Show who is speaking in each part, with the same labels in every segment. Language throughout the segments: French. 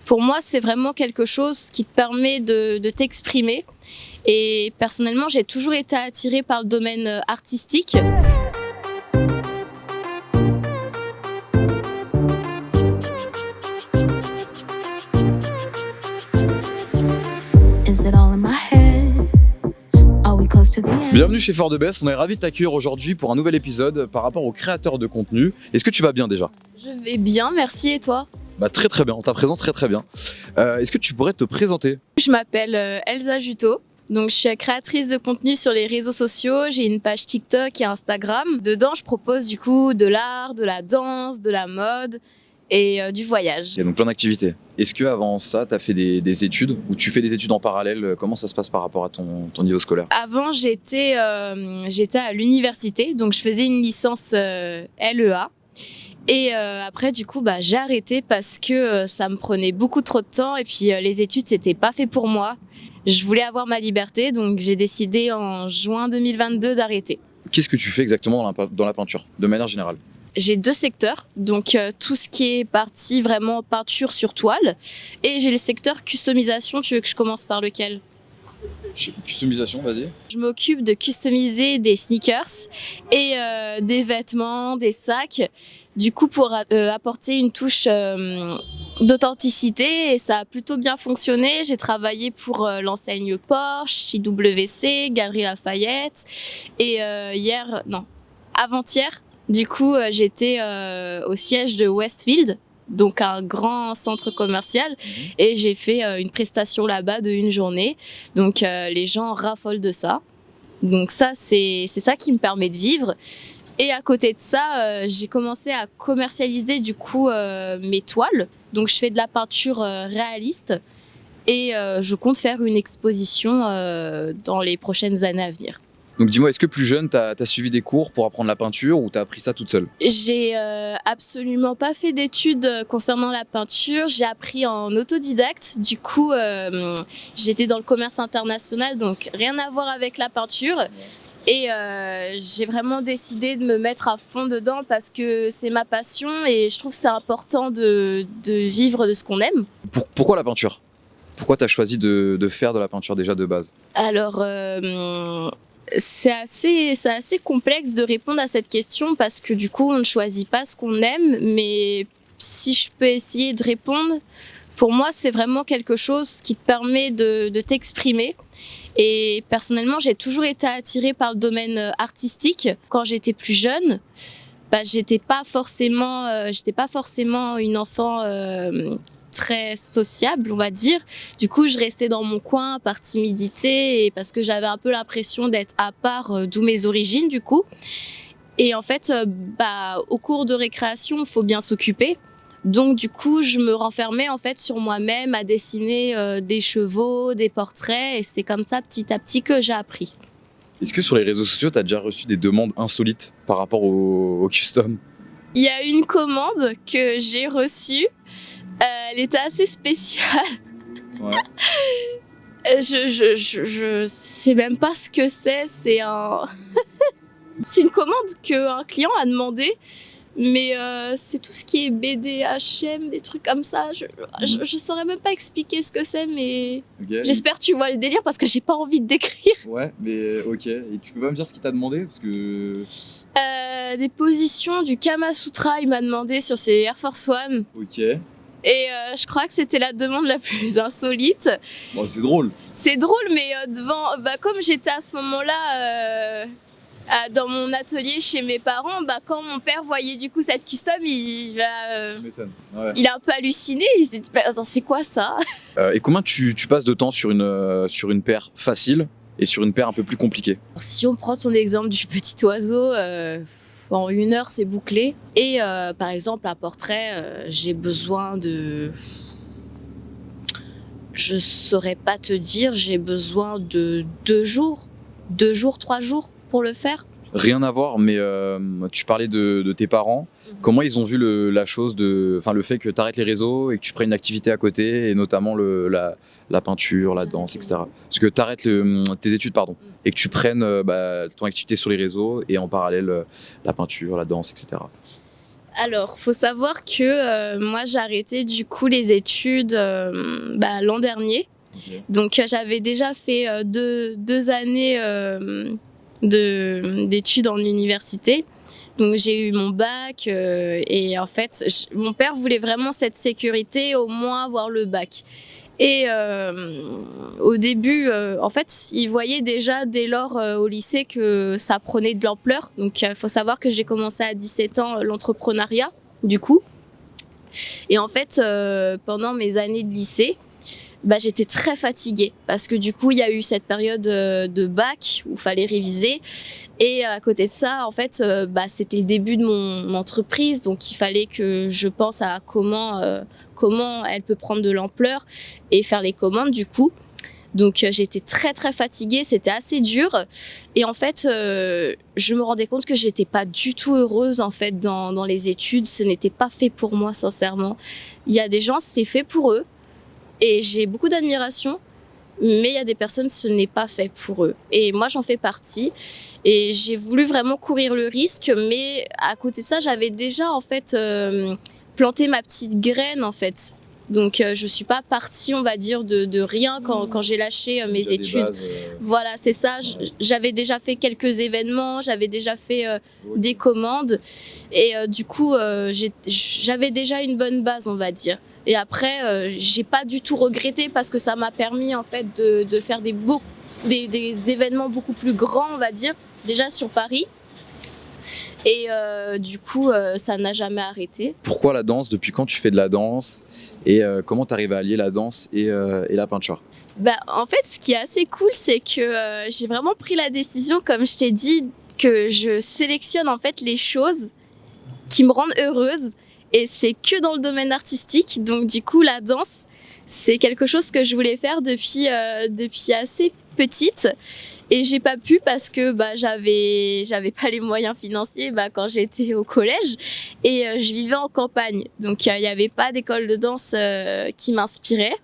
Speaker 1: Pour moi, c'est vraiment quelque chose qui te permet de t'exprimer. Et personnellement, j'ai toujours été attirée par le domaine artistique.
Speaker 2: Is it all in my head? Are we close to the end?
Speaker 3: Bienvenue chez Fort de Best, on est ravis de t'accueillir aujourd'hui pour un nouvel épisode par rapport aux créateurs de contenu. Est-ce que tu vas bien déjà?
Speaker 1: Je vais bien, merci, et toi?
Speaker 3: Très très bien, on t'a présente très bien. Est-ce que tu pourrais te présenter?
Speaker 1: Je m'appelle Elsa Juteau. Donc, je suis créatrice de contenu sur les réseaux sociaux. J'ai une page TikTok et Instagram. Dedans, je propose du coup de l'art, de la danse, de la mode et du voyage.
Speaker 3: Il y a donc plein d'activités. Est-ce que avant ça, tu as fait des études ou tu fais des études en parallèle? Comment ça se passe par rapport à ton niveau scolaire?
Speaker 1: Avant, j'étais à l'université, donc je faisais une licence LEA. Et après, du coup, j'ai arrêté parce que ça me prenait beaucoup trop de temps et puis les études, c'était pas fait pour moi. Je voulais avoir ma liberté, donc j'ai décidé en juin 2022 d'arrêter.
Speaker 3: Qu'est-ce que tu fais exactement dans la peinture, de manière générale?
Speaker 1: J'ai deux secteurs, donc tout ce qui est partie vraiment peinture sur toile, et j'ai le secteur customisation. Tu veux que je commence par lequel?
Speaker 3: Customisation, vas-y.
Speaker 1: Je m'occupe de customiser des sneakers et des vêtements, des sacs, du coup pour apporter une touche d'authenticité, et ça a plutôt bien fonctionné. J'ai travaillé pour l'enseigne Porsche, IWC, Galeries Lafayette, et avant-hier, du coup j'étais au siège de Westfield, donc un grand centre commercial, et j'ai fait une prestation là-bas de une journée. Donc les gens raffolent de ça. Donc ça, c'est ça qui me permet de vivre. Et à côté de ça, j'ai commencé à commercialiser du coup mes toiles. Donc je fais de la peinture réaliste et je compte faire une exposition dans les prochaines années à venir.
Speaker 3: Donc dis-moi, est-ce que plus jeune, tu as suivi des cours pour apprendre la peinture ou tu as appris ça toute seule?
Speaker 1: J'ai absolument pas fait d'études concernant la peinture. J'ai appris en autodidacte. Du coup, j'étais dans le commerce international, donc rien à voir avec la peinture. Et j'ai vraiment décidé de me mettre à fond dedans parce que c'est ma passion et je trouve que c'est important de vivre de ce qu'on aime.
Speaker 3: Pourquoi la peinture? Pourquoi tu as choisi de faire de la peinture déjà de base?
Speaker 1: Alors, c'est assez complexe de répondre à cette question parce que du coup, on ne choisit pas ce qu'on aime. Mais si je peux essayer de répondre, pour moi, c'est vraiment quelque chose qui te permet de t'exprimer. Et personnellement, j'ai toujours été attirée par le domaine artistique. Quand j'étais plus jeune, j'étais pas forcément une enfant très sociable, on va dire. Du coup, je restais dans mon coin par timidité et parce que j'avais un peu l'impression d'être à part, d'où mes origines, du coup. Et en fait, au cours de récréation, il faut bien s'occuper. Donc du coup, je me renfermais en fait sur moi-même à dessiner des chevaux, des portraits, et c'est comme ça petit à petit que j'ai appris.
Speaker 3: Est-ce que sur les réseaux sociaux, tu as déjà reçu des demandes insolites par rapport au custom?
Speaker 1: Il y a une commande que j'ai reçue, elle était assez spéciale.
Speaker 3: Ouais.
Speaker 1: Je sais même pas ce que c'est c'est une commande qu'un client a demandé. Mais c'est tout ce qui est BD, H&M, des trucs comme ça. Je saurais même pas expliquer ce que c'est, mais okay. J'espère que tu vois le délire parce que j'ai pas envie de décrire.
Speaker 3: Ouais, mais ok. Et tu peux pas me dire ce qu'il t'a demandé parce que...
Speaker 1: Des positions du Kama Sutra, il m'a demandé sur ses Air Force One.
Speaker 3: Ok.
Speaker 1: Et je crois que c'était la demande la plus insolite.
Speaker 3: Bon, c'est drôle.
Speaker 1: C'est drôle, mais comme j'étais à ce moment-là... dans mon atelier chez mes parents, quand mon père voyait du coup cette custom, il a un peu halluciné, il s'est dit attends, c'est quoi ça?
Speaker 3: Et combien tu passes de temps sur une paire facile et sur une paire un peu plus compliquée?
Speaker 1: Si on prend ton exemple du petit oiseau, en 1 heure c'est bouclé. Et par exemple un portrait, j'ai besoin de... Je saurais pas te dire, j'ai besoin de 2 jours, 3 jours pour le faire.
Speaker 3: Rien à voir, mais tu parlais de tes parents. Comment ils ont vu la chose le fait que tu arrêtes les réseaux et que tu prennes une activité à côté, et notamment la peinture, la danse, etc. Parce que tu arrêtes tes études, et que tu prennes ton activité sur les réseaux et en parallèle la peinture, la danse, etc.
Speaker 1: Alors, faut savoir que moi, j'ai arrêté du coup les études l'an dernier.
Speaker 3: Ok.
Speaker 1: Donc, j'avais déjà fait deux années d'études en université. Donc, j'ai eu mon bac et en fait, mon père voulait vraiment cette sécurité, au moins avoir le bac. Et au début, en fait, il voyait déjà dès lors au lycée que ça prenait de l'ampleur. Donc, il faut savoir que j'ai commencé à 17 ans l'entrepreneuriat, du coup. Et en fait, pendant mes années de lycée, j'étais très fatiguée parce que du coup, il y a eu cette période de bac où il fallait réviser. Et à côté de ça, en fait, c'était le début de mon entreprise. Donc, il fallait que je pense à comment elle peut prendre de l'ampleur et faire les commandes, du coup. Donc, j'étais très, très fatiguée. C'était assez dur. Et en fait, je me rendais compte que j'étais pas du tout heureuse, en fait, dans les études. Ce n'était pas fait pour moi, sincèrement. Il y a des gens, c'est fait pour eux. Et j'ai beaucoup d'admiration, mais il y a des personnes, ce n'est pas fait pour eux. Et moi, j'en fais partie. Et j'ai voulu vraiment courir le risque, mais à côté de ça, j'avais déjà en fait planté ma petite graine en fait. Donc je suis pas partie, on va dire, de rien quand j'ai lâché mes
Speaker 3: Déjà des
Speaker 1: études.
Speaker 3: bases,
Speaker 1: Voilà, c'est ça.
Speaker 3: Ouais.
Speaker 1: J'avais déjà fait quelques événements, j'avais déjà fait
Speaker 3: Ok.
Speaker 1: des commandes. Et du coup, j'avais déjà une bonne base, on va dire. Et après, j'ai pas du tout regretté parce que ça m'a permis en fait de faire des événements beaucoup plus grands, on va dire, déjà sur Paris. Et du coup, ça n'a jamais arrêté.
Speaker 3: Pourquoi la danse? Depuis quand tu fais de la danse? Et comment tu arrives à allier la danse et la peinture?
Speaker 1: En fait, ce qui est assez cool, c'est que j'ai vraiment pris la décision, comme je t'ai dit, que je sélectionne en fait les choses qui me rendent heureuse. Et c'est que dans le domaine artistique. Donc du coup, la danse, c'est quelque chose que je voulais faire depuis assez petite. Et j'ai pas pu parce que j'avais pas les moyens financiers quand j'étais au collège et je vivais en campagne. Donc il y avait pas d'école de danse qui m'inspirait.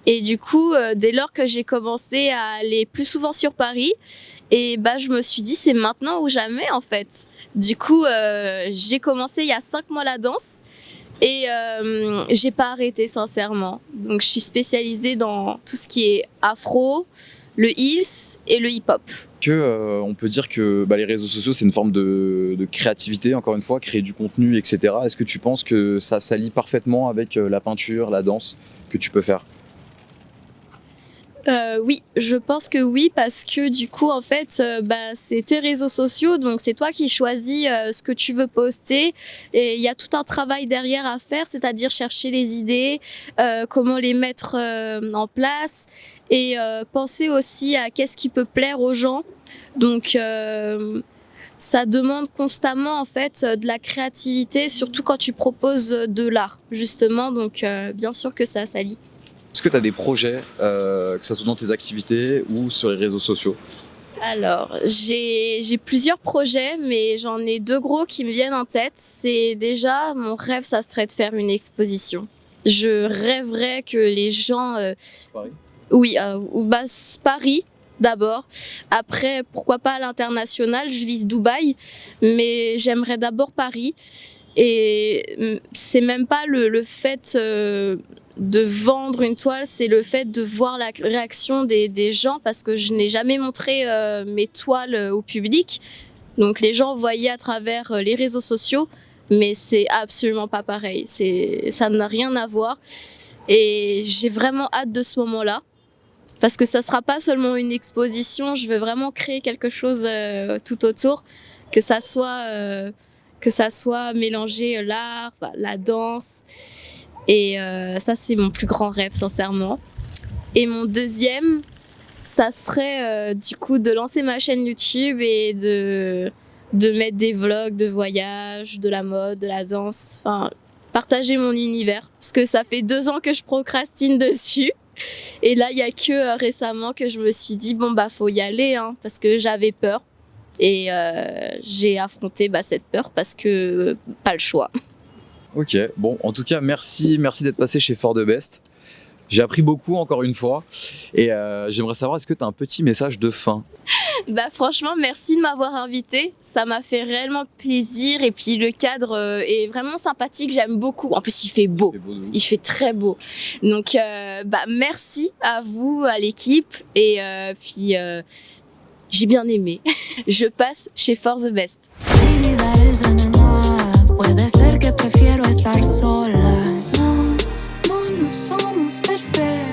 Speaker 1: Et du coup, dès lors que j'ai commencé à aller plus souvent sur Paris, et je me suis dit c'est maintenant ou jamais en fait. Du coup, j'ai commencé il y a 5 mois la danse et j'ai pas arrêté sincèrement. Donc je suis spécialisée dans tout ce qui est afro, le heels et le hip-hop.
Speaker 3: On peut dire que les réseaux sociaux, c'est une forme de créativité, encore une fois, créer du contenu, etc. Est-ce que tu penses que ça s'allie parfaitement avec la peinture, la danse que tu peux faire?
Speaker 1: Oui, je pense que oui, parce que du coup, en fait, c'est tes réseaux sociaux, donc c'est toi qui choisis ce que tu veux poster. Et il y a tout un travail derrière à faire, c'est-à-dire chercher les idées, comment les mettre en place, et penser aussi à qu'est-ce qui peut plaire aux gens. Donc, ça demande constamment en fait de la créativité, surtout quand tu proposes de l'art, justement. Donc, bien sûr que ça s'allie.
Speaker 3: Est-ce que tu as des projets, que ce soit dans tes activités ou sur les réseaux sociaux?
Speaker 1: Alors, j'ai plusieurs projets, mais j'en ai deux gros qui me viennent en tête. C'est déjà, mon rêve, ça serait de faire une exposition. Je rêverais que les gens...
Speaker 3: Paris.
Speaker 1: Oui, Paris d'abord. Après, pourquoi pas à l'international, je vise Dubaï, mais j'aimerais d'abord Paris. Et c'est même pas le fait de vendre une toile, c'est le fait de voir la réaction des gens, parce que je n'ai jamais montré mes toiles au public. Donc les gens voyaient à travers les réseaux sociaux, mais c'est absolument pas pareil. Ça n'a rien à voir. Et j'ai vraiment hâte de ce moment-là. Parce que ça sera pas seulement une exposition, je veux vraiment créer quelque chose tout autour, que ça soit mélanger l'art, la danse. Et ça, c'est mon plus grand rêve, sincèrement. Et mon deuxième, ça serait du coup de lancer ma chaîne YouTube et de mettre des vlogs de voyage, de la mode, de la danse, enfin, partager mon univers. Parce que ça fait 2 ans que je procrastine dessus. Et là, il n'y a que récemment que je me suis dit, faut y aller, hein, parce que j'avais peur. Et j'ai affronté cette peur parce que pas le choix.
Speaker 3: Ok, bon, en tout cas, merci d'être passé chez For the Best. J'ai appris beaucoup encore une fois et j'aimerais savoir, est-ce que tu as un petit message de fin?
Speaker 1: Bah franchement, merci de m'avoir invité. Ça m'a fait réellement plaisir et puis le cadre est vraiment sympathique. J'aime beaucoup. En plus, il fait beau.
Speaker 3: C'est beau de ouf.
Speaker 1: Il fait très beau. Donc, bah merci à vous, à l'équipe et puis j'ai bien aimé. Je passe chez For the Best.
Speaker 2: Baby, that isn't enough. Puede ser que prefiero estar sola. No, no, no somos perfectos.